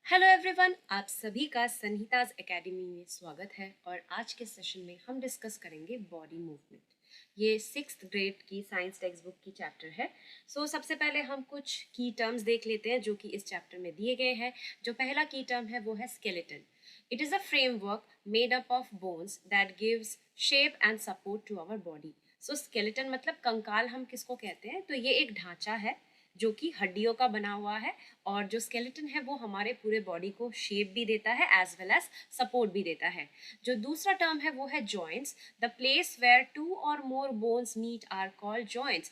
Hello everyone, आप सभी का संहिताज एकेडमी में स्वागत है। और आज के सेशन में हम डिस्कस करेंगे बॉडी मूवमेंट। ये 6th ग्रेड की साइंस टेक्स्ट बुक की चैप्टर है। सबसे पहले हम कुछ की टर्म्स देख लेते हैं जो कि इस चैप्टर में दिए गए हैं। जो पहला की टर्म है वो है skeleton. It is a framework made up of bones that gives shape and support to our body. Skeleton मतलब कंकाल हम किसको कहते हैं, तो ये एक ढांचा है जो कि हड्डियों का बना हुआ है। और जो स्केलेटन है वो हमारे पूरे बॉडी को शेप भी देता है एज वेल एज सपोर्ट भी देता है। जो दूसरा टर्म है वो है जॉइंट्स। द प्लेस वेयर 2 और more bones meet are called joints.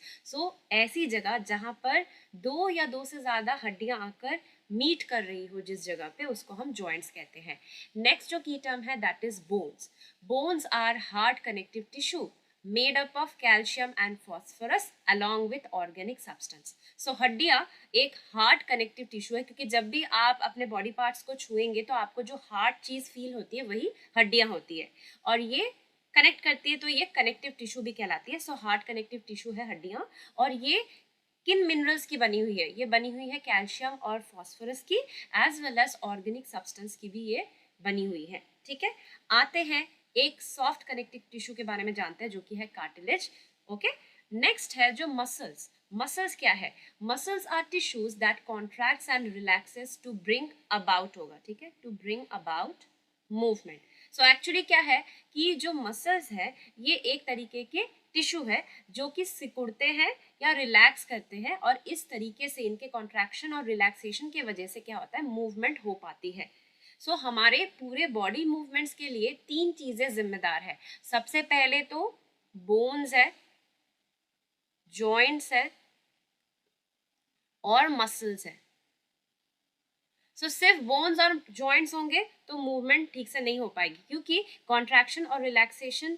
ऐसी जगह जहाँ पर 2 या 2 से ज़्यादा हड्डियाँ आकर मीट कर रही हो जिस जगह पे, उसको हम जॉइंट्स कहते हैं। नेक्स्ट जो की टर्म है that is bones. Bones are hard connective tissue made up of calcium and phosphorus along with organic substance। हड्डियां एक हार्ड कनेक्टिव टिश्यू है, क्योंकि जब भी आप अपने बॉडी पार्ट्स को छुएंगे तो आपको जो हार्ड चीज फील होती है वही हड्डियां होती है, और ये कनेक्ट करती है, तो ये कनेक्टिव टिश्यू भी कहलाती है। हार्ड कनेक्टिव टिश्यू है हड्डियां। और ये किन मिनरल्स की बनी हुई है? ये बनी हुई है कैल्शियम और फॉस्फोरस की, as well as organic substance की भी ये बनी हुई है। ठीक है, आते हैं एक सॉफ्ट कनेक्टिव टिश्यू के बारे में जानते हैं जो कि है कार्टिलेज। ओके, नेक्स्ट है जो मसल्स। मसल्स क्या है? Muscles are tissues that contracts and relaxes to bring about होगा, ठीक है, to bring about movement. Actually क्या है कि जो मसल्स है ये एक तरीके के टिश्यू है जो कि सिकुड़ते हैं या रिलैक्स करते हैं, और इस तरीके से इनके कॉन्ट्रैक्शन और रिलैक्सेशन की वजह से क्या होता है, मूवमेंट हो पाती है। हमारे पूरे बॉडी मूवमेंट्स के लिए 3 चीजें जिम्मेदार है। सबसे पहले तो बोन्स है, जॉइंट्स है और मसल्स है। सिर्फ बोन्स और जॉइंट्स होंगे तो मूवमेंट ठीक से नहीं हो पाएगी, क्योंकि कॉन्ट्रैक्शन और रिलैक्सेशन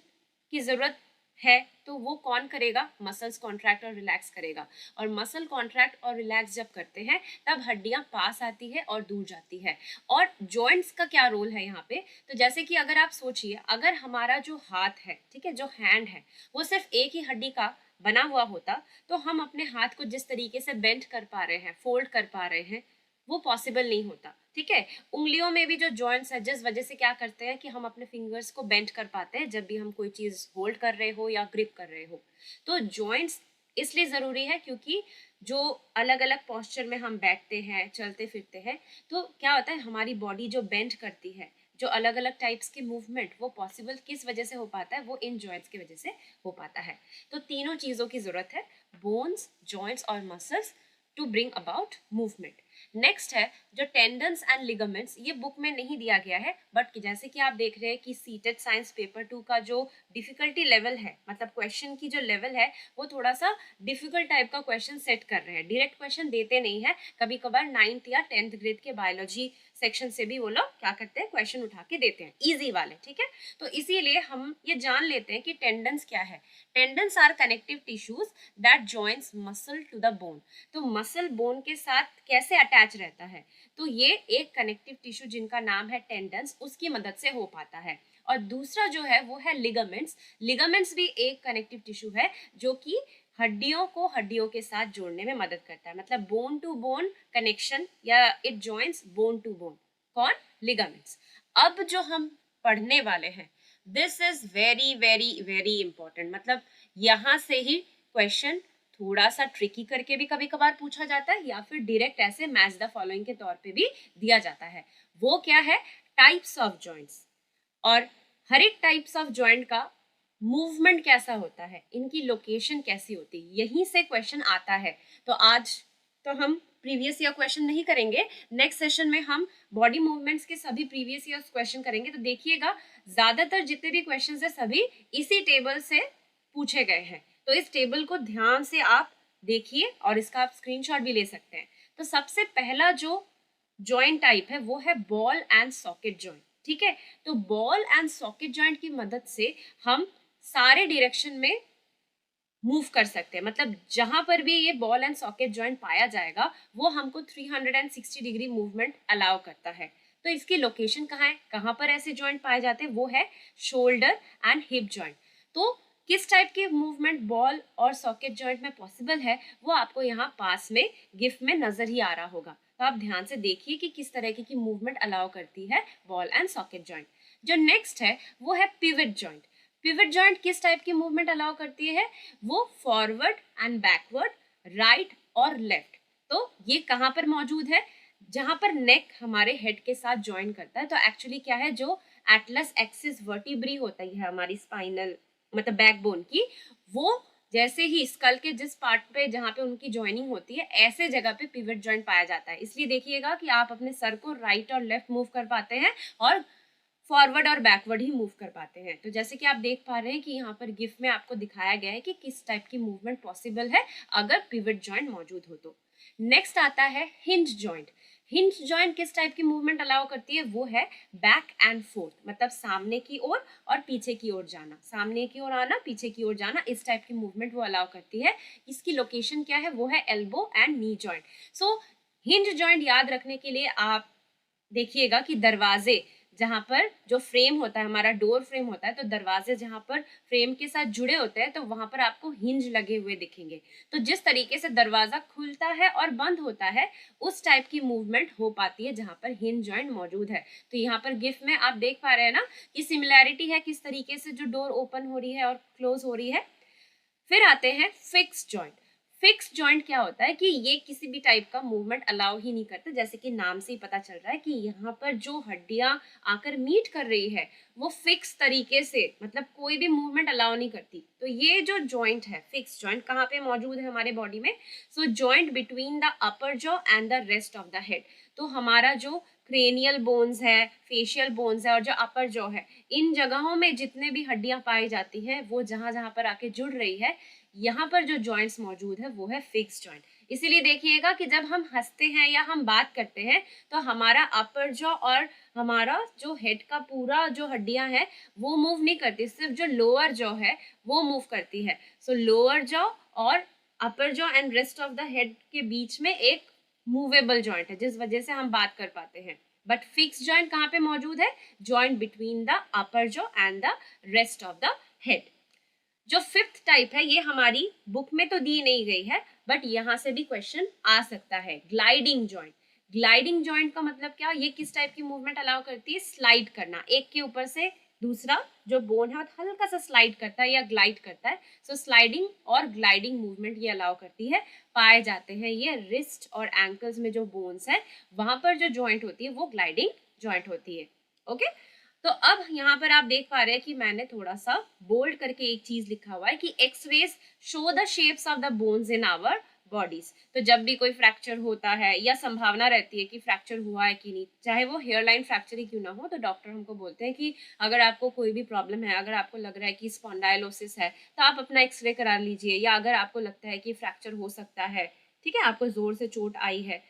की जरूरत है। तो वो कौन करेगा? मसल्स कॉन्ट्रैक्ट और रिलैक्स करेगा। और मसल कॉन्ट्रैक्ट और रिलैक्स जब करते हैं तब हड्डियां पास आती है और दूर जाती है। और जॉइंट्स का क्या रोल है यहाँ पे? तो जैसे कि अगर आप सोचिए, अगर हमारा जो हाथ है, ठीक है, जो हैंड है, वो सिर्फ एक ही हड्डी का बना हुआ होता तो हम अपने हाथ को जिस तरीके से बेंड कर पा रहे हैं, फोल्ड कर पा रहे हैं, वो पॉसिबल नहीं होता। ठीक है, उंगलियों में भी जो जॉइंट्स है, जिस वजह से क्या करते हैं कि हम अपने फिंगर्स को बेंड कर पाते हैं जब भी हम कोई चीज होल्ड कर रहे हो या ग्रिप कर रहे हो। तो जॉइंट्स इसलिए जरूरी है क्योंकि जो अलग अलग पोस्चर में हम बैठते हैं, चलते फिरते हैं, तो क्या होता है, हमारी बॉडी जो बेंड करती है, जो अलग अलग टाइप्स के मूवमेंट, वो पॉसिबल किस वजह से हो पाता है? वो इन जॉइंट्स की वजह से हो पाता है। तो तीनों चीजों की जरूरत है, बोन्स, जॉइंट्स और muscles, to bring about movement. Next है जो टेंडन्स एंड लिगामेंट्स। ये बुक में नहीं दिया गया है, बट जैसे कि आप देख रहे हैं कि सीटेड साइंस पेपर 2 का जो डिफिकल्टी लेवल है, मतलब क्वेश्चन की जो लेवल है, वो थोड़ा सा डिफिकल्ट टाइप का क्वेश्चन सेट कर रहे हैं। डायरेक्ट क्वेश्चन देते नहीं है, कभी कभार 9th या 10th ग्रेड के बायोलॉजी सेक्शन से भी वो लोग क्या करते हैं, क्वेश्चन उठा के देते हैं, इजी वाले। ठीक है, तो इसीलिए हम ये जान लेते हैं कि टेंडन्स क्या है। Tendons are connective tissues that joints muscle to the bone. तो मसल बोन के साथ कैसे अटैच रहता है? तो ये एक कनेक्टिव टिश्यू जिनका नाम है टेंडन्स, उसकी मदद से हो पाता है। और दूसरा जो है वो है लिगामेंट्स। लिगामेंट्स भी एक कनेक्टिव टिश्यू है जो कि हड्डियों को हड्डियों के साथ जोड़ने में मदद करता है, मतलब बोन टू बोन कनेक्शन, या it joints bone to bone. कौन? लिगामेंट्स। अब जो हम पढ़ने वाले हैं, this is very very very important. मतलब यहाँ से ही क्वेश्चन थोड़ा सा ट्रिकी करके भी कभी कभार पूछा जाता है, या फिर डायरेक्ट ऐसे मैच द फॉलोइंग के तौर पे भी दिया जाता है। वो क्या है? Types of joints. और हर एक टाइप्स ऑफ जॉइंट का मूवमेंट कैसा होता है, इनकी लोकेशन कैसी होती है, यहीं से क्वेश्चन आता है। तो आज तो हम प्रीवियस ईयर क्वेश्चन नहीं करेंगे, नेक्स्ट सेशन में हम बॉडी मूवमेंट्स के सभी प्रीवियस ईयर क्वेश्चन करेंगे। तो देखिएगा, ज्यादातर जितने भी क्वेश्चन है सभी इसी टेबल से पूछे गए हैं। तो इस टेबल को ध्यान से आप देखिए और इसका आप स्क्रीनशॉट भी ले सकते हैं। तो सबसे पहला जो जॉइंट टाइप है वो है बॉल एंड सॉकेट जॉइंट। ठीक है, तो बॉल एंड सॉकेट जॉइंट की मदद से हम सारे डायरेक्शन में मूव कर सकते हैं। मतलब जहां पर भी ये बॉल एंड सॉकेट जॉइंट पाया जाएगा वो हमको 360 डिग्री मूवमेंट अलाउ करता है। तो इसकी लोकेशन कहाँ है, कहाँ पर ऐसे जॉइंट पाए जाते हैं? वो है शोल्डर एंड हिप जॉइंट। तो किस टाइप के मूवमेंट बॉल और सॉकेट जॉइंट में पॉसिबल है वो आपको यहाँ पास में गिफ्ट में नजर ही आ रहा होगा। तो आप ध्यान से देखिए कि किस तरह की मूवमेंट अलाउ करती है बॉल एंड सॉकेट जॉइंट। जो नेक्स्ट है वो है पिवट जॉइंट। पिवट जॉइंट किस टाइप की मूवमेंट अलाउ करती है? वो फॉरवर्ड एंड बैकवर्ड, राइट और लेफ्ट। तो ये कहाँ पर मौजूद है? जहां पर नेक हमारे हेड के साथ ज्वाइन करता है। तो एक्चुअली क्या है, जो एटलस एक्सिस वर्टिब्री होता है हमारी स्पाइनल मतलब बैकबोन की, वो जैसे ही स्कल के जिस पार्ट पे जहाँ पे उनकी ज्वाइनिंग होती है, ऐसे जगह पे पिवट जॉइंट पाया जाता है। इसलिए देखिएगा कि आप अपने सर को राइट और लेफ्ट मूव कर पाते हैं और फॉरवर्ड और बैकवर्ड ही मूव कर पाते हैं। तो जैसे कि आप देख पा रहे हैं कि यहाँ पर गिफ में आपको दिखाया गया है कि किस टाइप की मूवमेंट पॉसिबल है अगर पिवट जॉइंट मौजूद हो तो। नेक्स्ट आता है हिंज जॉइंट। हिंज जॉइंट किस टाइप की मूवमेंट अलाउ करती है? वो है बैक एंड फोर्थ, मतलब सामने की ओर और पीछे की ओर जाना, सामने की ओर आना, पीछे की ओर जाना, इस टाइप की मूवमेंट वो अलाउ करती है। इसकी लोकेशन क्या है? वो है elbow and knee joint. So hinge joint याद रखने के लिए आप देखिएगा कि दरवाजे जहाँ पर जो फ्रेम होता है, हमारा डोर फ्रेम होता है, तो दरवाजे जहाँ पर फ्रेम के साथ जुड़े होते हैं तो वहां पर आपको हिंज लगे हुए दिखेंगे। तो जिस तरीके से दरवाजा खुलता है और बंद होता है, उस टाइप की मूवमेंट हो पाती है जहाँ पर हिंज जॉइंट मौजूद है। तो यहाँ पर गिफ्ट में आप देख पा रहे हैं ना कि सिमिलैरिटी है किस तरीके से जो डोर ओपन हो रही है और क्लोज हो रही है। फिर आते हैं फिक्स जॉइंट। फिक्स जॉइंट क्या होता है कि ये किसी भी टाइप का मूवमेंट अलाउ ही नहीं करते। जैसे कि नाम से ही पता चल रहा है कि यहाँ पर जो हड्डियां आकर मीट कर रही है वो फिक्स तरीके से, मतलब कोई भी मूवमेंट अलाउ नहीं करती। तो ये जो जॉइंट है फिक्स जॉइंट कहाँ पे मौजूद है हमारे बॉडी में? So joint between the upper jaw and the rest of the head. तो हमारा जो क्रेनियल बोन्स है, फेशियल बोन्स है और जो अपर जॉ है, इन जगहों में जितने भी हड्डियां पाई जाती हैं वो जहां जहां पर आके जुड़ रही है, यहाँ पर जो जॉइंट्स मौजूद है वो है फिक्स जॉइंट। इसीलिए देखिएगा कि जब हम हंसते हैं या हम बात करते हैं तो हमारा अपर जॉ और हमारा जो हेड का पूरा जो हड्डियां हैं वो मूव नहीं करती, सिर्फ जो लोअर जॉ है वो मूव करती है। सो लोअर जॉ और अपर jaw and rest of the head के बीच में एक मूवेबल जॉइंट है जिस वजह से हम बात कर पाते हैं। बट फिक्स जॉइंट कहाँ पे मौजूद है? Joint between the upper jaw and the rest of the head. जो फिफ्थ टाइप है ये हमारी बुक में तो दी नहीं गई है, बट यहाँ से भी क्वेश्चन आ सकता है। Gliding joint. ग्लाइडिंग जॉइंट का मतलब क्या? ये किस टाइप की मूवमेंट अलाउ करती है? स्लाइड करना, एक के ऊपर से दूसरा जो बोन है वो हल्का सा स्लाइड करता है या ग्लाइड करता है। सो स्लाइडिंग और ग्लाइडिंग मूवमेंट ये अलाउ करती है। पाए जाते हैं ये रिस्ट और एंकल्स में जो बोन्स है वहां पर जो जॉइंट होती है वो ग्लाइडिंग जॉइंट होती है। ओके, तो अब यहाँ पर आप देख पा रहे हैं कि मैंने थोड़ा सा बोल्ड करके एक चीज लिखा हुआ है कि x-rays show the shapes of the bones in our bodies. तो जब भी कोई फ्रैक्चर होता है या संभावना रहती है कि फ्रैक्चर हुआ है कि नहीं, चाहे वो हेयर लाइन फ्रैक्चर ही क्यों ना हो, तो डॉक्टर हमको बोलते हैं कि अगर आपको कोई भी प्रॉब्लम है, अगर आपको लग रहा है कि स्पॉन्डाइलोसिस है तो आप अपना एक्सरे करा लीजिए, या अगर आपको लगता है कि फ्रैक्चर हो सकता है, ठीक है, आपको जोर से चोट आई है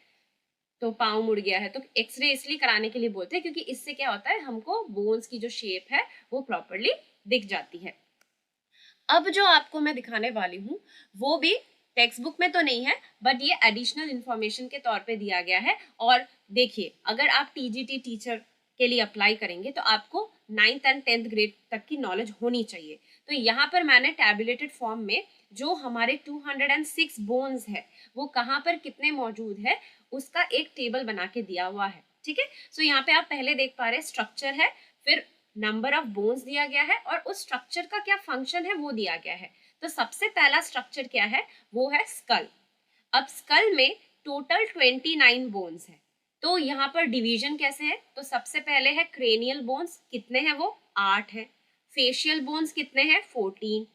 तो पाँव मुड़ गया है, तो एक्सरे इसलिए कराने के लिए बोलते हैं क्योंकि इससे क्या होता है, हमको बोन्स की जो शेप है वो प्रॉपरली दिख जाती है। अब जो आपको मैं दिखाने वाली हूँ वो भी टेक्स्ट बुक में तो नहीं है, बट ये एडिशनल इंफॉर्मेशन के तौर पे दिया गया है। और देखिए, अगर आप टीजीटी टीचर के लिए अप्लाई करेंगे तो आपको 9th एंड 10th ग्रेड तक की नॉलेज होनी चाहिए। तो यहाँ पर मैंने टैबुलेटेड फॉर्म में जो हमारे 206 बोन्स है वो कहाँ पर कितने मौजूद है उसका एक टेबल बना के दिया हुआ है। ठीक है, सो यहाँ पे आप पहले देख पा रहे स्ट्रक्चर है, फिर नंबर ऑफ बोन्स दिया गया है और उस स्ट्रक्चर का क्या फंक्शन है वो दिया गया है। तो सबसे पहला स्ट्रक्चर क्या है? वो है स्कल। अब स्कल में टोटल 29 बोन्स है। तो यहाँ पर डिवीजन कैसे है? तो सबसे पहले है क्रेनियल बोन्स, कितने हैं वो? 8 है। फेशियल बोन्स कितने हैं? 14।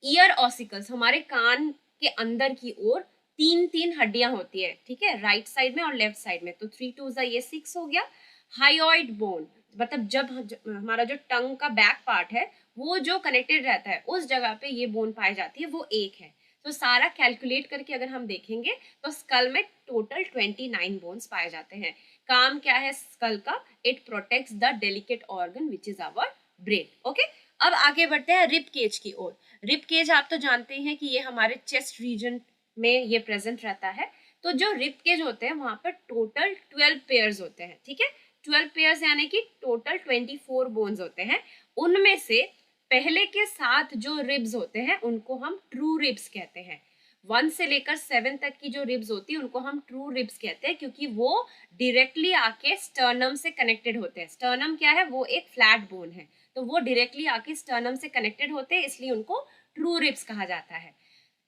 ईयर ऑसिकल्स, हमारे कान के अंदर की ओर 3 हड्डियां होती है, ठीक है, राइट साइड में और लेफ्ट साइड में, तो 3 2 ये 6 हो गया। हाइओइड बोन, मतलब जब हमारा जो टंग का बैक पार्ट है वो जो कनेक्टेड रहता है उस जगह पे ये बोन पाई जाती है, वो एक है। तो सारा कैलकुलेट करके अगर हम देखेंगे तो स्कल में टोटल 29 बोन्स पाए जाते हैं। काम क्या है स्कल का? It protects the delicate organ which is our brain. Okay, अब आगे बढ़ते हैं रिब केज की ओर। रिब केज आप तो जानते हैं कि ये हमारे चेस्ट रीजन में ये प्रेजेंट रहता है। तो जो रिब केज होते हैं वहां पर टोटल 12 पेयर्स होते हैं, ठीक है, 12 पेयर्स यानी कि टोटल 24 बोन्स होते हैं। उनमें से पहले के 7 जो रिब्स होते हैं उनको हम ट्रू रिब्स कहते हैं। 1 से लेकर 7 तक की जो रिब्स होती है उनको हम ट्रू रिब्स कहते हैं, क्योंकि वो डायरेक्टली आके स्टर्नम से कनेक्टेड होते हैं। स्टर्नम क्या है, वो एक फ्लैट बोन है, तो वो डायरेक्टली आके स्टर्नम से कनेक्टेड होते हैं, इसलिए उनको ट्रू रिब्स कहा जाता है।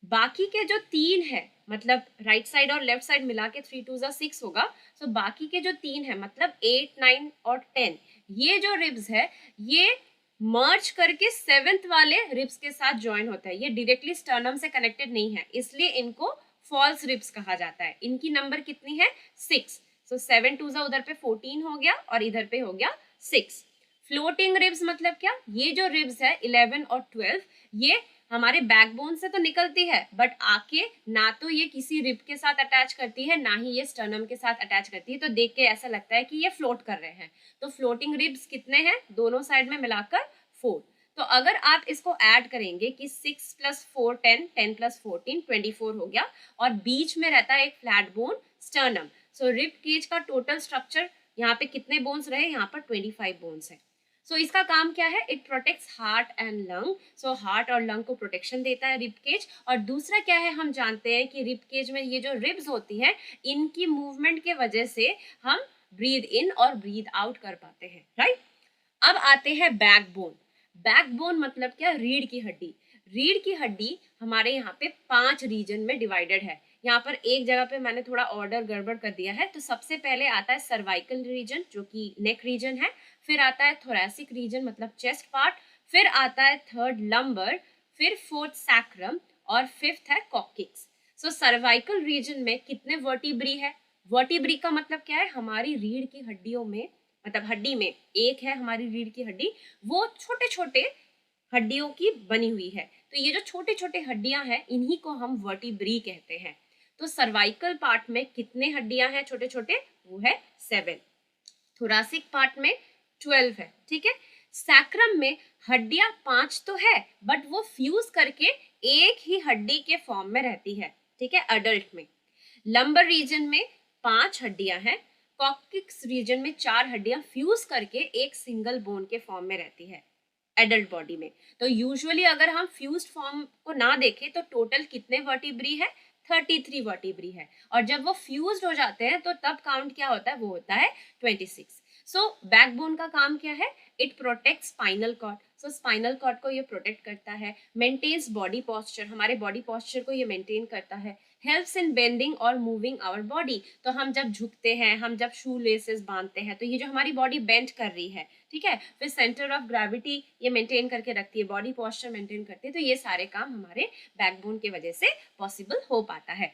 बाकी के जो 3 है, मतलब राइट साइड और लेफ्ट साइड मिला के 3 2 6 होगा, तो बाकी के जो 3 है मतलब 8 9 और 10, ये जो रिब्स है ये मर्ज करके 7th वाले रिब्स के साथ ज्वाइन होता है। ये डायरेक्टली स्टर्नम से कनेक्टेड नहीं है, इसलिए इनको फॉल्स रिब्स कहा जाता है। इनकी नंबर कितनी है, 6। सो 7 2 उधर पे 14 हो गया और इधर पे हो गया 6। फ्लोटिंग रिब्स मतलब क्या, ये जो रिब्स है 11 और 12 ये हमारे बैकबोन से तो निकलती है, बट आके ना तो ये किसी रिब के साथ अटैच करती है, ना ही ये स्टर्नम के साथ अटैच करती है, तो देख के ऐसा लगता है कि ये फ्लोट कर रहे हैं। तो फ्लोटिंग रिब्स कितने हैं, दोनों साइड में मिलाकर 4। तो अगर आप इसको ऐड करेंगे कि 6 + 4 10, 10 + 14 24 हो गया, और बीच में रहता है एक फ्लैट बोन स्टर्नम। सो रिब केज का टोटल स्ट्रक्चर यहाँ पे कितने बोन्स रहे, यहाँ पर 25 बोन्स है। सो इसका काम क्या है, it protects heart and lung. So heart और लंग को प्रोटेक्शन देता है रिब केज। और दूसरा क्या है, हम जानते हैं कि रिब केज में ये जो रिब्स होती हैं, इनकी मूवमेंट के वजह से हम ब्रीद इन और ब्रीद आउट कर पाते हैं, राइट। अब आते हैं बैकबोन। बैकबोन मतलब क्या, रीढ़ की हड्डी। रीढ़ की हड्डी हमारे यहाँ पे 5 रीजन में डिवाइडेड है। यहाँ पर एक जगह पे मैंने थोड़ा ऑर्डर गड़बड़ कर दिया है, तो सबसे पहले आता है सर्वाइकल रीजन जो कि नेक रीजन है, फिर आता है थोरैसिक रीजन मतलब चेस्ट पार्ट, फिर आता है थर्ड लंबर, फिर फोर्थ सैक्रम और फिफ्थ है कॉक्सिक्स। सो सर्वाइकल रीजन में कितने वर्टिब्री है, वर्टिब्री का मतलब क्या है, हमारी रीढ़ की हड्डियों में, मतलब हड्डी में एक है हमारी रीढ़ की हड्डी, वो छोटे छोटे हड्डियों की बनी हुई है। तो ये जो छोटे छोटे हड्डियां हैं इन्हीं को हम वर्टिब्री कहते हैं। तो सर्वाइकल पार्ट में कितने हड्डियां हैं छोटे छोटे, वो है 7। थोरासिक पार्ट में 12 है, ठीक है। सैक्रम में हड्डियां 5 तो है, बट वो फ्यूज करके एक ही हड्डी के फॉर्म में रहती है, ठीक है, अडल्ट में। लंबर रीजन में 5 हड्डियां हैं, कॉक्सिक्स रीजन में 4 हड्डियां फ्यूज करके एक सिंगल बोन के फॉर्म में रहती है एडल्ट बॉडी में। तो यूजुअली अगर हम फ्यूज्ड फॉर्म को ना देखें तो टोटल कितने वर्टिब्री है, 33 वर्टिब्री है, और जब वो फ्यूज्ड हो जाते हैं तो तब काउंट क्या होता है, वो होता है 26। सो बैकबोन का काम क्या है, it protect spinal cord. So spinal cord को ये प्रोटेक्ट करता है, मेंटेन्स बॉडी पॉस्चर, हमारे बॉडी पॉस्चर को ये मेंटेन करता है, हेल्प्स इन बेंडिंग और मूविंग आवर बॉडी। तो हम जब झुकते हैं, हम जब शू लेसेस बांधते हैं, तो ये जो हमारी बॉडी बेंड कर रही है, ठीक है, फिर सेंटर ऑफ ग्रेविटी ये मेंटेन करके रखती है, बॉडी पॉस्चर मेंटेन करती है। तो ये सारे काम हमारे बैकबोन की वजह से पॉसिबल हो पाता है।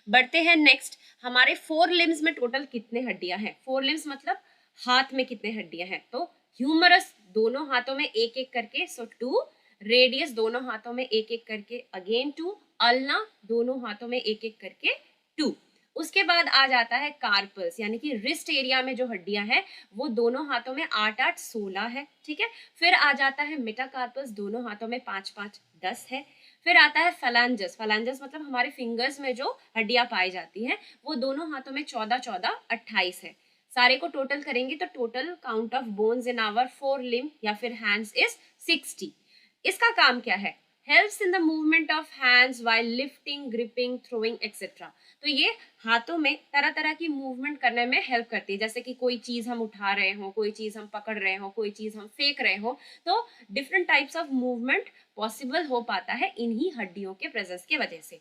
बढ़ते हैं नेक्स्ट, हमारे 4 लिम्स में टोटल कितने हड्डियां हैं। 4 लिम्स मतलब हाथ में कितने हड्डियां हैं, तो ह्यूमरस दोनों हाथों में एक एक करके, सो 2, रेडियस दोनों हाथों में एक एक करके, अगेन 2, अल्ना दोनों हाथों में एक एक करके 2। उसके बाद आ जाता है कार्पल्स, यानी कि रिस्ट एरिया में जो हड्डियां हैं वो दोनों हाथों में 8 8 16 है, ठीक है। फिर आ जाता है मेटाकार्पस, दोनों हाथों में 5 5 10 है। फिर आता है फलांजस, फलांजस मतलब हमारे फिंगर्स में जो हड्डियां पाई जाती हैं वो दोनों हाथों में 14 14 28 है। सारे को टोटल करेंगे तो total count of bones in our 4 limb या फिर हैंड्स इज 60। इसका काम क्या है, helps in the movement of hands while lifting, gripping, throwing etcetera. तो ये हाथों में तरह तरह की मूवमेंट करने में हेल्प करती है, जैसे कि कोई चीज हम उठा रहे हो, कोई चीज हम पकड़ रहे हो, कोई चीज हम फेंक रहे हो, तो different types of movement possible हो पाता है इन्हीं हड्डियों के प्रेजेंस की वजह से।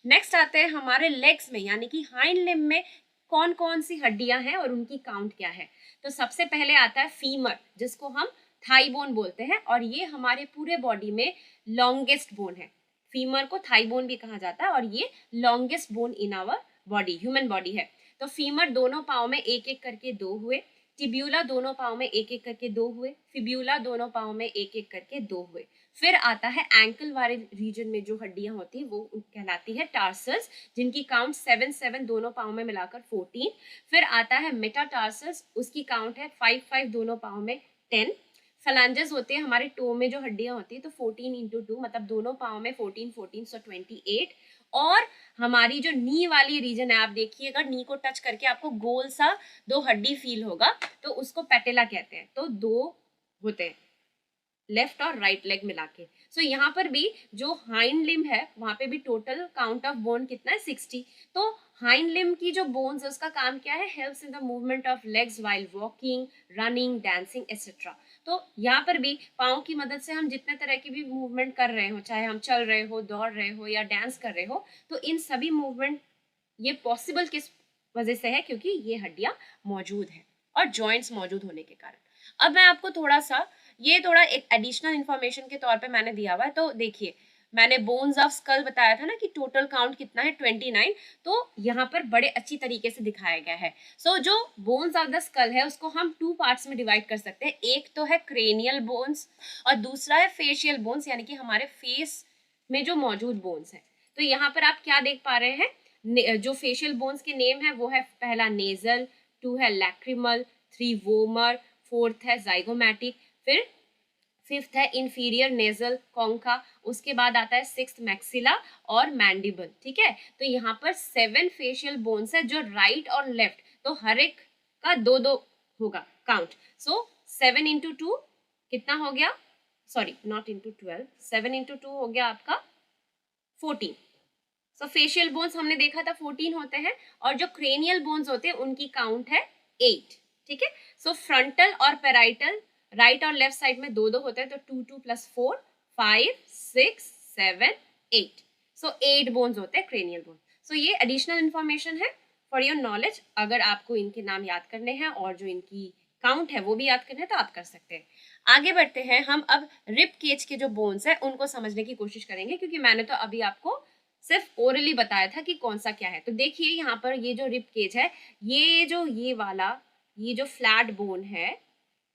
नेक्स्ट आते हैं हमारे लेग्स में, यानी कि हाइंड लिम्ब में कौन कौन सी हड्डियां हैं और उनकी काउंट क्या है। तो सबसे पहले आता है फीमर, जिसको हम थाई बोन बोलते हैं, और ये हमारे पूरे बॉडी में लॉन्गेस्ट बोन है। फीमर को थाई बोन भी कहा जाता है और ये longest bone in our body, human body है। तो फीमर दोनों पाँव में एक एक करके 2 हुए, टिब्यूला दोनों पाँव में एक एक करके 2 हुए, फिब्यूला दोनों पाँव में एक एक करके 2 हुए। फिर आता है एंकल वाले रीजन में जो हड्डियां होती है वो कहलाती है टार्सल्स, जिनकी काउंट 7 7 दोनों पाँव में मिलाकर 14। फिर आता है मेटाटार्सल्स, उसकी काउंट है 5 5 दोनों पाँव में 10। फलांजेस होते हैं हमारे टो में जो हड्डियां होती है, तो 14 इंटू 2 मतलब दोनों पाँव में 14 14 सो 28। और हमारी जो नी वाली रीजन है, आप देखिएगा नी को टच करके आपको गोल सा 2 हड्डी फील होगा, तो उसको पैटेला कहते हैं। तो 2 होते हैं, लेफ्ट और राइट लेग मिला के। सो यहाँ पर भी जो हाइंड लिम्ब है वहां पे भी टोटल काउंट ऑफ बोन कितना है 60। तो हाइंड लिम्ब की जो बोन्स है उसका काम क्या है, helps in the movement of legs while walking, running, dancing etcetera. तो यहाँ पर भी पाँव की मदद से हम जितने तरह की भी मूवमेंट कर रहे हो, चाहे हम चल रहे हो, दौड़ रहे हो या डांस कर रहे हो, तो इन सभी मूवमेंट ये पॉसिबल किस वजह से है, क्योंकि ये हड्डियां मौजूद है और जॉइंट्स मौजूद होने के कारण। अब मैं आपको थोड़ा सा ये थोड़ा एक एडिशनल इंफॉर्मेशन के तौर पे मैंने दिया हुआ है। तो देखिए मैंने बोन्स ऑफ स्कल बताया था ना कि टोटल काउंट कितना है 29। तो यहाँ पर बड़े अच्छी तरीके से दिखाया गया है। सो जो बोन्स ऑफ द स्कल है उसको हम 2 पार्ट्स में डिवाइड कर सकते हैं। एक तो है क्रेनियल बोन्स और दूसरा है फेशियल बोन्स, यानी कि हमारे फेस में जो मौजूद बोन्स है। तो यहाँ पर आप क्या देख पा रहे हैं, जो फेशियल बोन्स के नेम है वो है पहला नेजल, 2 है लैक्रिमल, 3 वोमर, 4th है जाइगोमैटिक, फिर 5th है इंफीरियर नेजल कॉन्का, उसके बाद आता है 6th मैक्सिला और मैंडिबल। ठीक है, तो यहाँ पर 7 फेशियल बोन्स है जो राइट और लेफ्ट, तो हर एक का 2-2 होगा काउंट। सो 7 इंटू 2 कितना हो गया, सॉरी नॉट इंटू 12, 7 इंटू 2 हो गया आपका 14। सो फेशियल बोन्स हमने देखा था 14 होते हैं, और जो क्रेनियल बोन्स होते हैं उनकी काउंट है 8। ठीक है, सो फ्रंटल और पेराइटल राइट और लेफ्ट साइड में 2-2 होते हैं, तो 2 + 4 5 6 7 8। सो 8 बोन्स होते हैं क्रेनियल बोन। सो ये एडिशनल इंफॉर्मेशन है फॉर योर नॉलेज। अगर आपको इनके नाम याद करने हैं और जो इनकी काउंट है वो भी याद करने हैं तो आप कर सकते हैं। आगे बढ़ते हैं, हम अब रिब केज के जो बोन्स है उनको समझने की कोशिश करेंगे, क्योंकि मैंने तो अभी आपको सिर्फ ओरली बताया था कि कौन सा क्या है। तो देखिए यहाँ पर ये जो रिब केज है, ये वाला ये जो फ्लैट बोन है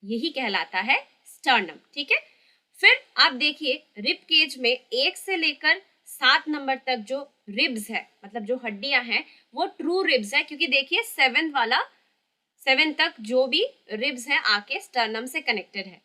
यही कहलाता है स्टर्नम। ठीक है, फिर आप देखिए रिब केज में 1 से लेकर 7 नंबर तक जो रिब्स है, मतलब जो हड्डियां हैं वो ट्रू रिब्स है, क्योंकि देखिए 7 तक जो भी रिब्स हैं आके स्टर्नम से कनेक्टेड है।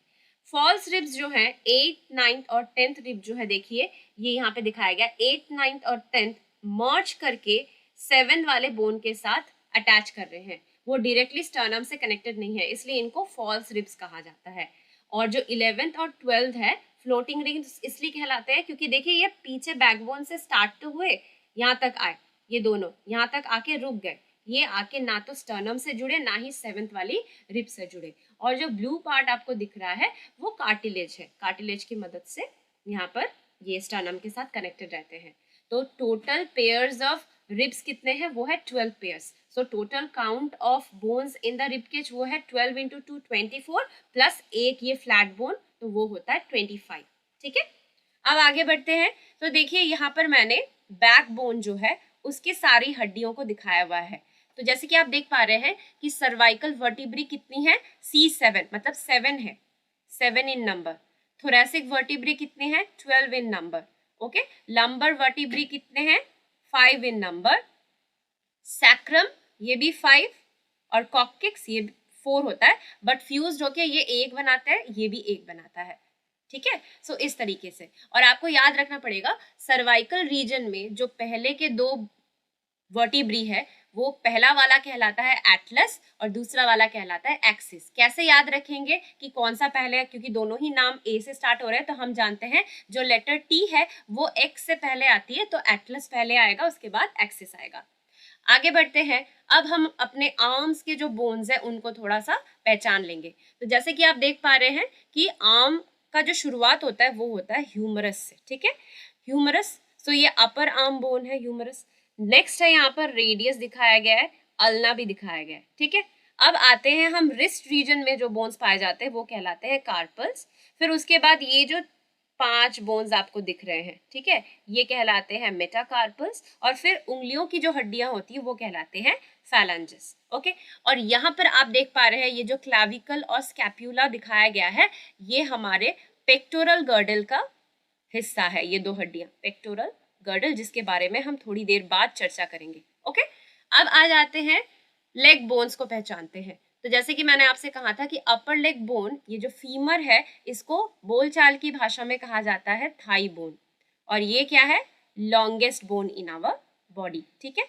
फॉल्स रिब्स जो है 8, 9 और 10th रिब जो है, देखिए ये यहाँ पे दिखाया गया 8, 9 और 10th मर्ज करके 7 वाले बोन के साथ अटैच कर रहे हैं, वो डायरेक्टली स्टर्नम से कनेक्टेड नहीं है, इसलिए इनको फॉल्स रिब्स कहा जाता है। और जो 11th और 12th है फ्लोटिंग रिब्स इसलिए कहलाते हैं क्योंकि देखिए ये पीछे बैकबोन से स्टार्ट तो हुए, यहाँ तक आए, ये दोनों यहाँ तक आके रुक गए, ये आके ना तो स्टर्नम से जुड़े ना ही 7th वाली रिब से जुड़े। और जो ब्लू पार्ट आपको दिख रहा है वो कार्टिलेज है, कार्टिलेज की मदद से यहाँ पर ये स्टर्नम के साथ कनेक्टेड रहते हैं। तो टोटल पेयर्स ऑफ रिब्स कितने हैं, वो है 12 pairs. So total count of bones in the rib cage वो है 12 इंटू 2 24 प्लस एक ये फ्लैट बोन, तो वो होता है 25। ठीक है, अब आगे बढ़ते हैं। तो देखिए यहाँ पर मैंने बैक बोन जो है उसकी सारी हड्डियों को दिखाया हुआ है। तो जैसे कि आप देख पा रहे हैं कि सर्वाइकल वर्टिब्री कितनी है, C7, मतलब 7 है, 7 इन नंबर। थोरेसिक वर्टिब्री कितने हैं, 12 इन नंबर। ओके, लंबर वर्टिब्री कितने हैं, 5 इन नंबर। सैक्रम ये भी 5, और कॉक्सिक्स ये 4 होता है, बट फ्यूज्ड होके ये एक बनाता है, ये भी एक बनाता है। ठीक है, सो इस तरीके से। और आपको याद रखना पड़ेगा सर्वाइकल रीजन में जो पहले के 2 वर्टिब्री है वो पहला वाला कहलाता है एटलस और दूसरा वाला कहलाता है एक्सिस। कैसे याद रखेंगे कि कौन सा पहले है, क्योंकि दोनों ही नाम ए से स्टार्ट हो रहे हैं, तो हम जानते हैं जो लेटर टी है वो एक्स से पहले आती है, तो एटलस पहले आएगा, उसके बाद एक्सिस आएगा। आगे बढ़ते हैं, अब हम अपने आर्म्स के जो बोन्स है उनको थोड़ा सा पहचान लेंगे। तो जैसे कि आप देख पा रहे हैं कि आर्म का जो शुरुआत होता है वो होता है ह्यूमरस से। ठीक है, ह्यूमरस, सो ये अपर आर्म बोन है ह्यूमरस। नेक्स्ट है यहाँ पर रेडियस दिखाया गया है, अल्ना भी दिखाया गया है। ठीक है, अब आते हैं हम रिस्ट रीजन में जो बोन्स पाए जाते हैं वो कहलाते हैं कार्पल्स। फिर उसके बाद ये जो 5 बोन्स आपको दिख रहे हैं, ठीक है, ये कहलाते हैं मेटाकार्पल्स। और फिर उंगलियों की जो हड्डियां होती है वो कहलाते हैं फैलेंजेस। ओके, और यहाँ पर आप देख पा रहे हैं ये जो क्लाविकल और स्कैप्यूला दिखाया गया है ये हमारे पेक्टोरल गर्डल का हिस्सा है, ये 2 हड्डियां पेक्टोरल गर्डल, जिसके बारे में हम थोड़ी देर बाद चर्चा करेंगे। ओके, अब आ जाते हैं लेग बोन्स को पहचानते हैं। तो जैसे कि मैंने आपसे कहा था कि अपर लेग बोन, ये जो फीमर है, इसको बोलचाल की भाषा में कहा जाता है थाई बोन, और ये क्या है, longest bone in our body. ठीक है,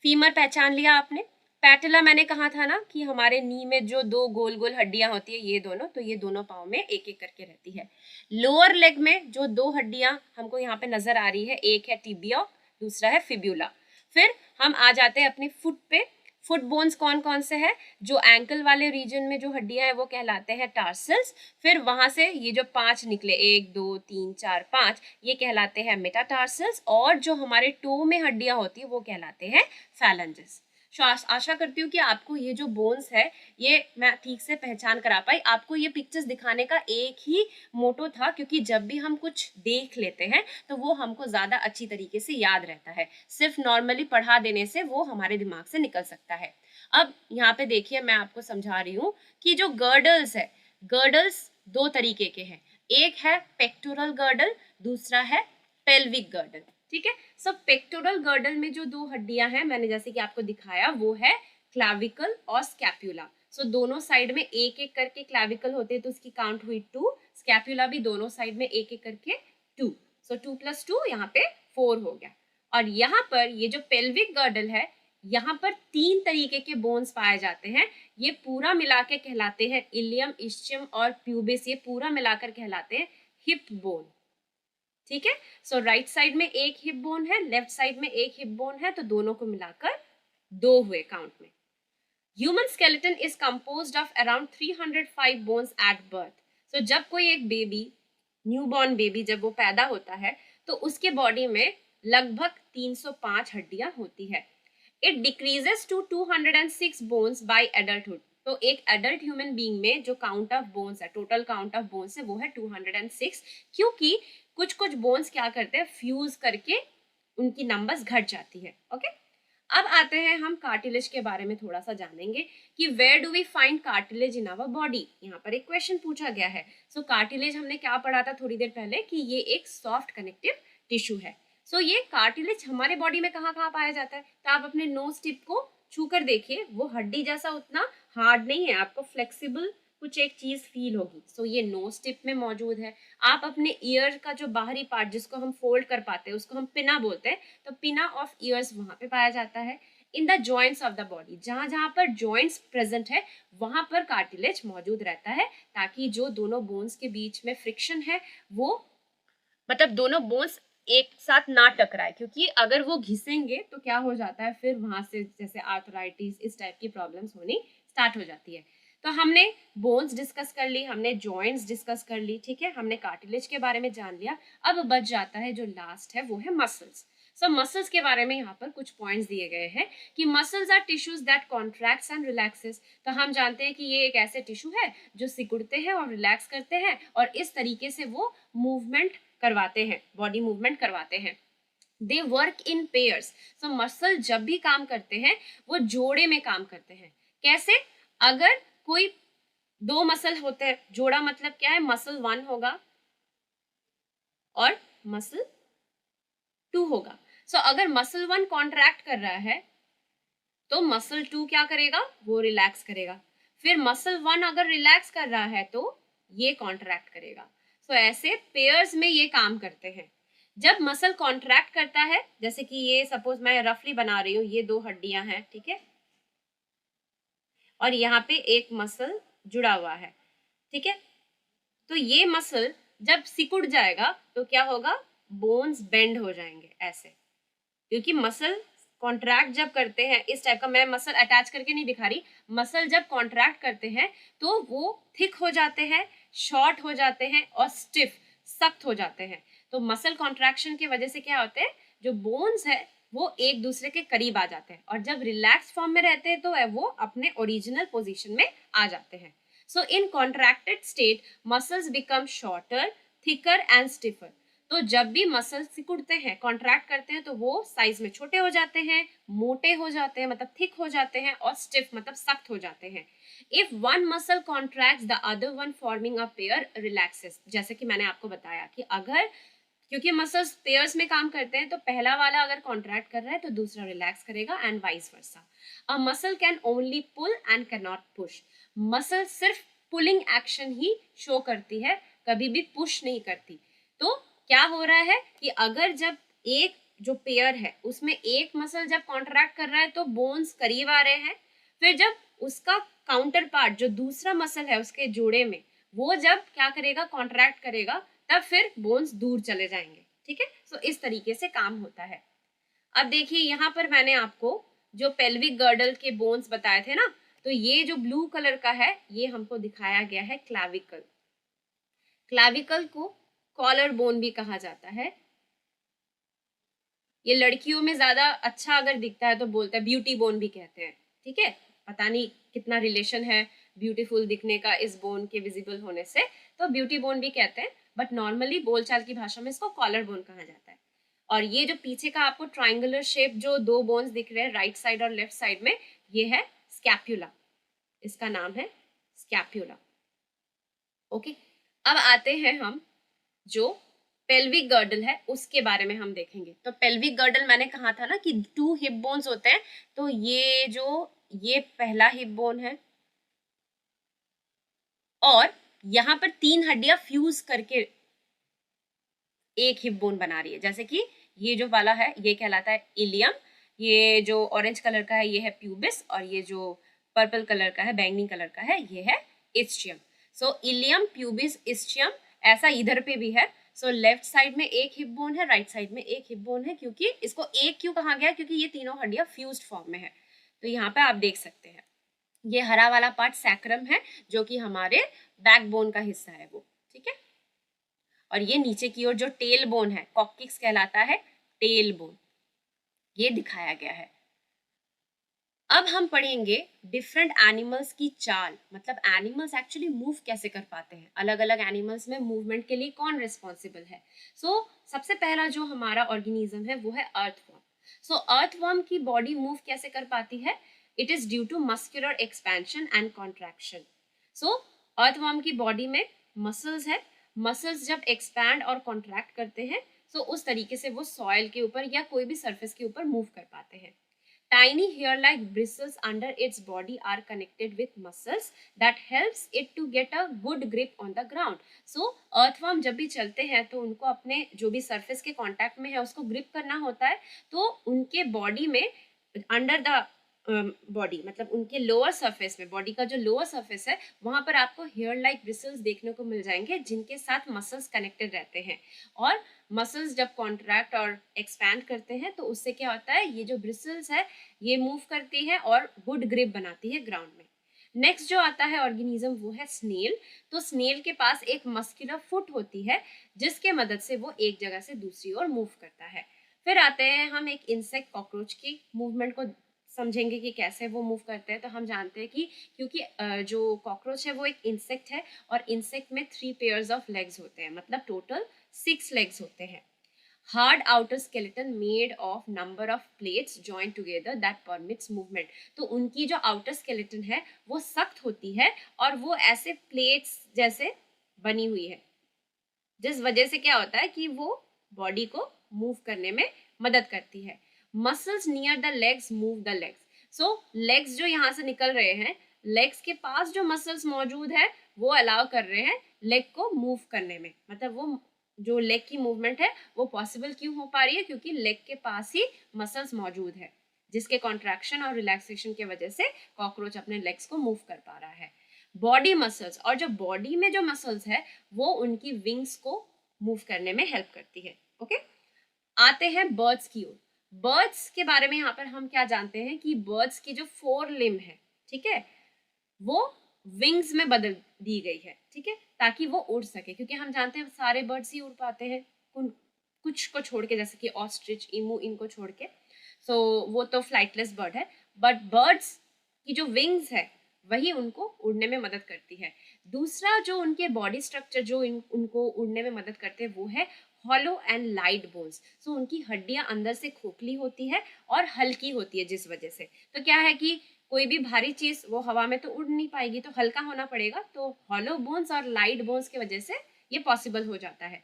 फीमर पहचान लिया आपने। पैटेला मैंने कहा था ना कि हमारे नी में जो दो गोल गोल हड्डियां होती है ये दोनों, तो ये दोनों पाँव में एक एक करके रहती है। लोअर लेग में जो दो हड्डियां हमको यहाँ पे नजर आ रही है, एक है टिबिया, दूसरा है फिब्यूला। फिर हम आ जाते हैं अपने फुट पे। फुट बोन्स कौन कौन से हैं? जो एंकल वाले रीजन में जो हड्डियां हैं वो कहलाते हैं टार्सल्स। फिर वहां से ये जो 5 निकले, 1 2 3 4 5, ये कहलाते हैं मेटाटार्सल्स। और जो हमारे टो में हड्डियां होती है वो कहलाते हैं फैलेंजेस। आशा करती हूँ कि आपको ये जो बोन्स है ये मैं ठीक से पहचान करा पाई। आपको ये पिक्चर्स दिखाने का एक ही मोटो था, क्योंकि जब भी हम कुछ देख लेते हैं तो वो हमको ज्यादा अच्छी तरीके से याद रहता है। सिर्फ नॉर्मली पढ़ा देने से वो हमारे दिमाग से निकल सकता है। अब यहाँ पे देखिए मैं आपको समझा रही हूँ कि जो गर्डल्स है, गर्डल्स दो तरीके के हैं। एक है पेक्टोरल गर्डल, दूसरा है पेल्विक गर्डल। ठीक है। सो पेक्टोरल गर्डल में जो दो हड्डियां हैं मैंने जैसे कि आपको दिखाया वो है क्लाविकल और स्कैप्यूला। सो दोनों साइड में एक एक करके क्लाविकल होते हैं तो उसकी काउंट हुई 2, स्कैप्यूला भी दोनों साइड में एक एक करके 2। सो 2 + 2 यहाँ पे 4 हो गया। और यहाँ पर ये जो पेल्विक गर्डल है, यहाँ पर 3 तरीके के बोन्स पाए जाते हैं। ये पूरा मिला के कहलाते हैं इलियम, इस्चियम और प्यूबिस। ये पूरा मिलाकर कहलाते हैं हिप बोन। ठीक है। सो राइट साइड में एक हिप बोन है, लेफ्ट साइड में एक हिप बोन है, तो दोनों को मिलाकर 2 हुए काउंट में। Human skeleton is composed of around 305 bones at birth. So जब कोई एक बेबी, न्यूबॉर्न बेबी जब वो पैदा होता है तो उसके बॉडी में लगभग 305 हड्डियां होती है। It decreases to 206 bones by adulthood. तो एक एडल्ट ह्यूमन बीइंग में जो काउंट ऑफ बोन्स है, टोटल काउंट ऑफ बोन्स है, वो है 206। क्योंकि कुछ कुछ बोन्स क्या करते हैं, फ्यूज करके उनकी नंबर्स घट जाती है। ओके। अब आते हैं हम कार्टिलेज के बारे में थोड़ा सा जानेंगे कि where do we find cartilage in our body. यहाँ पर एक क्वेश्चन पूछा गया है। सो कार्टिलेज हमने क्या पढ़ा था थोड़ी देर पहले कि ये एक सॉफ्ट कनेक्टिव टिश्यू है। सो ये कार्टिलेज हमारे बॉडी में कहाँ कहाँ पाया जाता है? तो आप अपने नोज टिप को छू कर देखिए, वो हड्डी जैसा उतना हार्ड नहीं है, आपको फ्लेक्सिबल कुछ एक चीज फील होगी। सो ये नोज टिप में मौजूद है। आप अपने ईयर का जो बाहरी पार्ट जिसको हम फोल्ड कर पाते हैं उसको हम पिना बोलते हैं, तो पिना ऑफ ईयर्स वहां पे पाया जाता है। In the joints of the body, जहां जहां पर जॉइंट्स प्रेजेंट है वहां पर कार्टिलेज मौजूद रहता है, ताकि जो दोनों बोन्स के बीच में फ्रिक्शन है वो, मतलब दोनों बोन्स एक साथ ना टकराए। क्योंकि अगर वो घिसेंगे तो क्या हो जाता है, फिर वहां से जैसे आर्थराइटिस इस टाइप की प्रॉब्लम्स होनी स्टार्ट हो जाती है। तो हमने बोन्स डिस्कस कर ली, हमने जॉइंट्स डिस्कस कर ली, ठीक है, हमने कार्टिलेज के बारे में जान लिया। अब बच जाता है जो लास्ट है वो है मसल्स। सो मसल्स के बारे में यहाँ पर कुछ पॉइंट्स दिए गए हैं कि muscles are tissues that contracts and relaxes. तो हम जानते हैं कि ये एक ऐसे टिश्यू है जो सिकुड़ते हैं और रिलैक्स करते हैं, और इस तरीके से वो मूवमेंट करवाते हैं, बॉडी मूवमेंट करवाते हैं। They work in pairs. So muscle जब भी काम करते हैं वो जोड़े में काम करते हैं। कैसे? अगर कोई दो मसल होते हैं, जोड़ा मतलब क्या है, मसल 1 होगा और मसल 2 होगा। सो अगर मसल 1 कॉन्ट्रैक्ट कर रहा है तो मसल 2 क्या करेगा, वो रिलैक्स करेगा। फिर मसल 1 अगर रिलैक्स कर रहा है तो ये कॉन्ट्रैक्ट करेगा। सो ऐसे पेयर्स में ये काम करते हैं। जब मसल कॉन्ट्रैक्ट करता है, जैसे कि ये सपोज मैं रफली बना रही हूँ, ये 2 हड्डियां हैं, ठीक है, और यहाँ पे एक मसल जुड़ा हुआ है, ठीक है। तो ये मसल जब सिकुड़ जाएगा तो क्या होगा, बोन्स बेंड हो जाएंगे ऐसे, क्योंकि मसल कॉन्ट्रैक्ट जब करते हैं इस टाइप का, मैं मसल अटैच करके नहीं दिखा रही, मसल जब कॉन्ट्रैक्ट करते हैं तो वो थिक हो जाते हैं, शॉर्ट हो जाते हैं और स्टिफ, सख्त हो जाते हैं। तो मसल कॉन्ट्रैक्शन की वजह से क्या होते हैं, जो बोन्स है वो एक दूसरे के करीब आ जाते हैं, और जब रिलैक्स फॉर्म में रहते हैं तो वो अपने ओरिजिनल पोजीशन में आ जाते हैं। So in contracted state muscles become shorter, thicker and stiffer. तो जब भी मसल सिकुड़ते हैं, कॉन्ट्रैक्ट करते हैं, तो वो साइज में छोटे हो जाते हैं, मोटे हो जाते हैं मतलब थिक हो जाते हैं, और स्टिफ मतलब सख्त हो जाते हैं। If one muscle contracts the other one forming a pair relaxes. जैसे कि मैंने आपको बताया कि अगर, क्योंकि मसल्स पेयर्स में काम करते हैं, तो पहला वाला अगर कॉन्ट्रैक्ट कर रहा है तो दूसरा रिलैक्स करेगा and vice versa. A muscle can only pull and can not push. Muscle सिर्फ पुलिंग एक्शन ही शो करती है, कभी भी पुश नहीं करती। तो क्या हो रहा है कि अगर जब एक जो पेयर है उसमें एक मसल जब कॉन्ट्रैक्ट कर रहा है तो बोन्स करीब आ रहे हैं, फिर जब उसका काउंटर पार्ट जो दूसरा मसल है उसके जोड़े में, वो जब क्या करेगा, कॉन्ट्रैक्ट करेगा, तब फिर बोन्स दूर चले जाएंगे, ठीक है। सो इस तरीके से काम होता है। अब देखिए यहाँ पर मैंने आपको जो पेल्विक गर्डल के बोन्स बताए थे ना, तो ये जो ब्लू कलर का है ये हमको दिखाया गया है क्लैविकल। क्लैविकल को कॉलर बोन भी कहा जाता है। ये लड़कियों में ज्यादा अच्छा अगर दिखता है तो बोलते हैं ब्यूटी बोन भी कहते हैं, ठीक है। पता नहीं कितना रिलेशन है ब्यूटीफुल दिखने का इस बोन के विजिबल होने से, तो ब्यूटी बोन भी कहते हैं, बट नॉर्मली बोलचाल की भाषा में इसको कॉलर बोन कहा जाता है। और ये जो पीछे का आपको ट्राइंगुलर शेप जो दो बोन्स दिख रहे हैं राइट साइड और लेफ्ट साइड में, ये है स्कैप्यूला, इसका नाम है स्कैप्यूला। ओके, अब आते हैं हम जो पेल्विक गर्डल है उसके बारे में हम देखेंगे। तो पेल्विक गर्डल मैंने कहा था ना कि 2 हिप बोन्स होते हैं, तो ये पहला हिप बोन है और यहाँ पर 3 हड्डियां फ्यूज करके एक हिप बोन बना रही है। जैसे कि ये जो वाला है ये कहलाता है इलियम, ये जो ऑरेंज कलर का है ये है प्यूबिस, और ये जो पर्पल कलर का है, बैंगनी कलर का है, ये है इस्चियम। सो इलियम, प्यूबिस, इस्चियम, ऐसा इधर पे भी है। सो लेफ्ट साइड में एक हिप बोन है, राइट साइड में एक हिप बोन है। क्योंकि इसको एक क्यों कहा गया, क्योंकि ये तीनों हड्डियां फ्यूज्ड फॉर्म में है। तो यहाँ पे आप देख सकते हैं ये हरा वाला पार्ट सैक्रम है जो कि हमारे बैकबोन का हिस्सा है वो, ठीक है। और ये नीचे की ओर जो टेल बोन है, कॉक्सिक्स कहलाता है टेल बोन, ये दिखाया गया है। अब हम पढ़ेंगे डिफरेंट एनिमल्स की चाल, मतलब एनिमल्स एक्चुअली मूव कैसे कर पाते हैं, अलग अलग एनिमल्स में मूवमेंट के लिए कौन रिस्पॉन्सिबल है। सबसे पहला जो हमारा ऑर्गेनिज्म है वो है अर्थवर्म। अर्थवर्म की बॉडी मूव कैसे कर पाती है, it is due to muscular expansion and contraction. Earthworm की बॉडी में मसल्स है, मसल्स जब एक्सपैंड और कॉन्ट्रैक्ट करते हैं उस तरीके से वो सॉइल के ऊपर या कोई भी सरफेस के ऊपर मूव कर पाते हैं। Tiny hair-like bristles under its body are connected with muscles that helps it to get a good grip on the ground. earthworm जब भी चलते हैं तो उनको अपने जो भी सरफेस के कांटेक्ट में है उसको ग्रिप करना होता है। तो उनके बॉडी में अंडर द बॉडी, मतलब उनके लोअर सरफेस में, बॉडी का जो लोअर सरफेस है वहां पर आपको हेयर लाइक ब्रिसल्स देखने को मिल जाएंगे जिनके साथ मसल्स कनेक्टेड रहते हैं। और मसल्स जब कॉन्ट्रैक्ट और एक्सपैंड करते हैं तो उससे क्या होता है, ये जो ब्रिसल्स है ये मूव करती है और गुड ग्रिप बनाती है ग्राउंड में। नेक्स्ट जो आता है ऑर्गेनिज्म वो है स्नेल। तो स्नेल के पास एक मस्कुलर फुट होती है जिसके मदद से वो एक जगह से दूसरी ओर मूव करता है। फिर आते हैं हम एक इंसेक्ट कॉकरोच की मूवमेंट को समझेंगे कि कैसे वो मूव करते हैं। तो हम जानते हैं कि क्योंकि जो कॉकरोच है वो एक इंसेक्ट है और इंसेक्ट में 3 पेयर्स ऑफ लेग्स होते हैं, मतलब टोटल 6 लेग्स होते हैं। Hard outer skeleton made of number of plates join together that permits movement. तो उनकी जो आउटर स्केलेटन है वो सख्त होती है और वो ऐसे प्लेट्स जैसे बनी हुई है, जिस वजह से क्या होता है कि वो बॉडी को मूव करने में मदद करती है। Muscles near the legs move the legs. Legs जो यहाँ से निकल रहे हैं, लेग्स के पास जो मसल्स मौजूद है वो अलाउ कर रहे हैं लेग को मूव करने में। मतलब वो जो लेग की मूवमेंट है वो पॉसिबल क्यों हो पा रही है, क्योंकि लेग के पास ही मसल्स मौजूद है जिसके कॉन्ट्रैक्शन और रिलैक्सेशन की वजह से कॉकरोच अपने लेग्स को मूव कर पा रहा है। बॉडी मसल्स, और जो बॉडी में जो मसल्स है वो उनकी विंग्स को मूव करने में हेल्प करती है। ओके, आते हैं बर्ड्स की ओर। बर्ड्स के बारे में यहाँ पर हम क्या जानते हैं कि बर्ड्स की जो 4 लिम्ब है, ठीक है, वो विंग्स में बदल दी गई है, ठीक है, ताकि वो उड़ सके। क्योंकि हम जानते हैं सारे बर्ड्स ही उड़ पाते हैं, कुछ को छोड़ के, जैसे कि ऑस्ट्रिच, ईमू, इनको छोड़ के। वो तो फ्लाइटलेस बर्ड है, बट बर्ड्स की जो विंग्स है वही उनको उड़ने में मदद करती है। दूसरा जो उनके बॉडी स्ट्रक्चर जो उनको उड़ने में मदद करते हैं वो है हॉलो एंड लाइट बोन्स। उनकी हड्डियां अंदर से खोखली होती है और हल्की होती है, जिस वजह से तो क्या है कि कोई भी भारी चीज वो हवा में तो उड़ नहीं पाएगी, तो हल्का होना पड़ेगा। तो हॉलो बोन्स और लाइट बोन्स की वजह से ये पॉसिबल हो जाता है।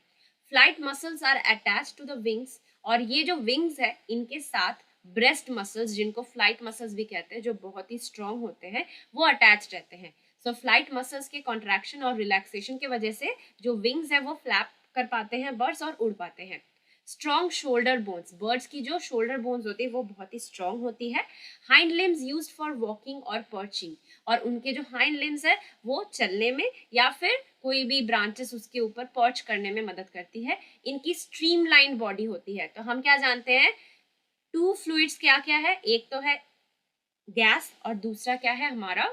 Flight muscles are attach to the wings, और ये जो विंग्स है इनके साथ ब्रेस्ट मसल्स, जिनको फ्लाइट मसल्स भी कहते हैं, जो बहुत ही स्ट्रांग होते हैं, वो अटैच रहते हैं। फ्लाइट मसल्स के कॉन्ट्रैक्शन और रिलैक्सेशन की वजह से जो विंग्स है वो फ्लैप कर पाते हैं बर्ड्स और उड़ पाते हैं। स्ट्रॉन्ग शोल्डर बोन्स, बर्ड्स की जो शोल्डर बोन्स होती है वो बहुत ही स्ट्रॉन्ग होती है. Hind limbs used for walking और पर्चिंग, और उनके जो हाइंड लिम्स है वो चलने में या फिर कोई भी ब्रांचेस उसके ऊपर पर्च करने में मदद करती है. इनकी स्ट्रीमलाइन बॉडी होती है. तो हम क्या जानते हैं, टू फ्लूइड्स क्या क्या है, एक तो है गैस और दूसरा क्या है हमारा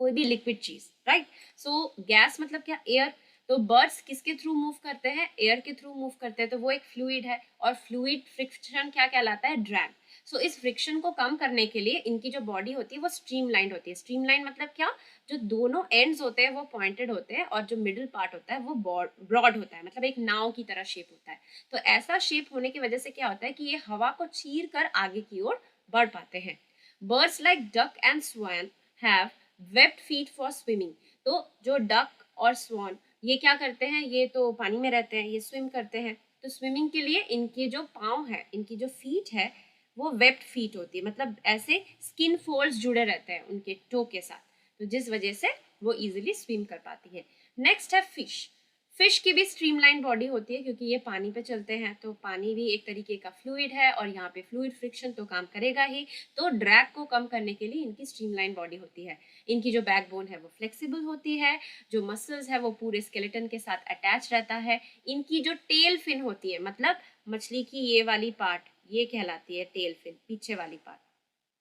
कोई भी लिक्विड चीज, राइट. सो गैस मतलब क्या, एयर. तो बर्ड्स किसके थ्रू मूव करते हैं, एयर के थ्रू मूव करते हैं, तो वो एक फ्लूइड है. और फ्लूइड फ्रिक्शन क्या कहलाता है, ड्रैग. सो इस फ्रिक्शन को कम करने के लिए इनकी जो बॉडी होती है वो स्ट्रीमलाइन होती है. स्ट्रीमलाइन मतलब क्या, जो दोनों एंड्स होते हैं वो पॉइंटेड होते हैं और जो मिडिल पार्ट होता है वो ब्रॉड होता है, मतलब एक नाव की तरह शेप होता है. तो ऐसा शेप होने की वजह से क्या होता है कि ये हवा को चीर कर आगे की ओर बढ़ पाते हैं. Birds like duck and swan have webbed feet for swimming. तो जो डक और स्वान ये क्या करते हैं, ये तो पानी में रहते हैं, ये स्विम करते हैं. तो स्विमिंग के लिए इनके जो पाँव है, इनकी जो फीट है वो वेब्ड फीट होती है, मतलब ऐसे स्किन फोल्ड्स जुड़े रहते हैं उनके टो के साथ, तो जिस वजह से वो इजीली स्विम कर पाती है. नेक्स्ट है फिश. फिश की भी स्ट्रीमलाइन बॉडी होती है क्योंकि ये पानी पे चलते हैं, तो पानी भी एक तरीके का फ्लूइड है और यहाँ पे फ्लूइड फ्रिक्शन तो काम करेगा ही. तो ड्रैग को कम करने के लिए इनकी स्ट्रीमलाइन बॉडी होती है. इनकी जो बैकबोन है वो फ्लेक्सिबल होती है, जो मसल्स है वो पूरे स्केलेटन के साथ अटैच रहता है. इनकी जो टेल फिन होती है, मतलब मछली की ये वाली पार्ट, ये कहलाती है टेल फिन, पीछे वाली पार्ट,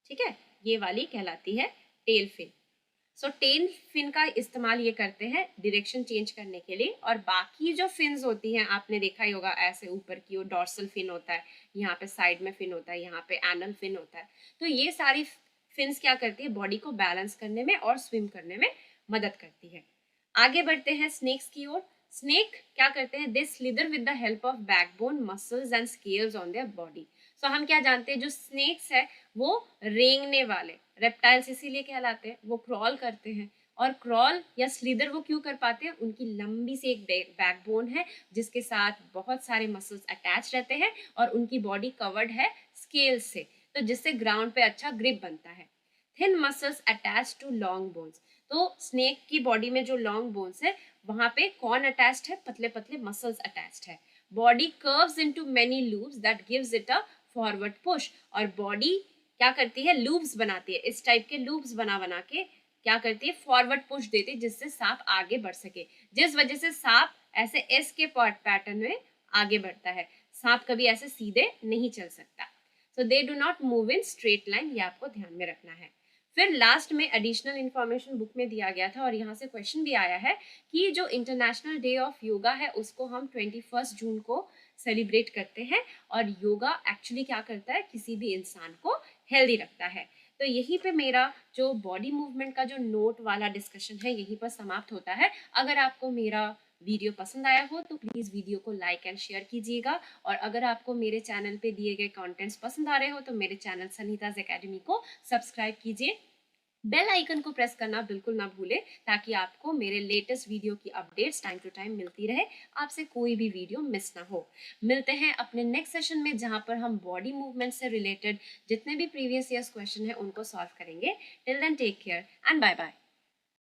ठीक है, ये वाली कहलाती है tail fin. So tail fin का इस्तेमाल ये करते हैं डायरेक्शन चेंज करने के लिए. और बाकी जो फिन्स होती हैं आपने देखा ही होगा, ऐसे ऊपर की ओर डॉर्सल फिन होता है, यहाँ पे साइड में फिन होता है, यहाँ पे एनल फिन होता है. तो ये सारी फिन्स क्या करती है, बॉडी को बैलेंस करने में और स्विम करने में मदद करती है. आगे बढ़ते हैं स्नेक्स की ओर. स्नेक क्या करते हैं, they slither with the help of backbone, muscles and scales on their body. So हम क्या जानते हैं, जो स्नेक्स है वो रेंगने वाले रेप्टाइल्स इसीलिए कहलाते हैं, वो क्रॉल करते हैं. और क्रॉल या स्लिदर वो क्यों कर पाते हैं, उनकी लंबी सी एक बैकबोन है जिसके साथ बहुत सारे मसल्स अटैच रहते हैं और उनकी बॉडी कवर्ड है स्केल्स से, तो जिससे ग्राउंड पे अच्छा ग्रिप बनता है. Thin muscles attach to long bones. तो स्नेक की बॉडी में जो लॉन्ग बोन्स है वहां पे कौन अटैच्ड है, पतले पतले मसल्स अटैच्ड है. Body curves into many loops that gives it a forward push. और बॉडी क्या करती है, लूप्स बनाती है, इस टाइप के लूप्स बना बना के क्या करती है, फॉरवर्ड पुश देती है, जिससे सांप आगे बढ़ सके, जिस वजह से सांप ऐसे एस के पैटर्न में आगे बढ़ता है. सांप कभी ऐसे सीधे नहीं चल सकता. So they do not move in straight line, ये आपको ध्यान में रखना है. फिर लास्ट में एडिशनल इन्फॉर्मेशन बुक में दिया गया था और यहाँ से क्वेश्चन भी आया है कि जो इंटरनेशनल डे ऑफ योगा है उसको हम 21 जून को सेलिब्रेट करते हैं. और योगा एक्चुअली क्या करता है, किसी भी इंसान को हेल्दी रखता है. तो यहीं पे मेरा जो बॉडी मूवमेंट का जो नोट वाला डिस्कशन है यहीं पर समाप्त होता है. अगर आपको मेरा वीडियो पसंद आया हो तो प्लीज़ वीडियो को लाइक एंड शेयर कीजिएगा. और अगर आपको मेरे चैनल पे दिए गए कंटेंट्स पसंद आ रहे हो तो मेरे चैनल सनीताज एकेडमी को सब्सक्राइब कीजिए. बेल आइकन को प्रेस करना बिल्कुल ना भूलें ताकि आपको मेरे लेटेस्ट वीडियो की अपडेट्स टाइम टू टाइम मिलती रहे, आपसे कोई भी वीडियो मिस ना हो. मिलते हैं अपने नेक्स्ट सेशन में जहां पर हम बॉडी मूवमेंट से रिलेटेड जितने भी प्रीवियस ईयर्स क्वेश्चन हैं उनको सॉल्व करेंगे. Till then take care and bye bye.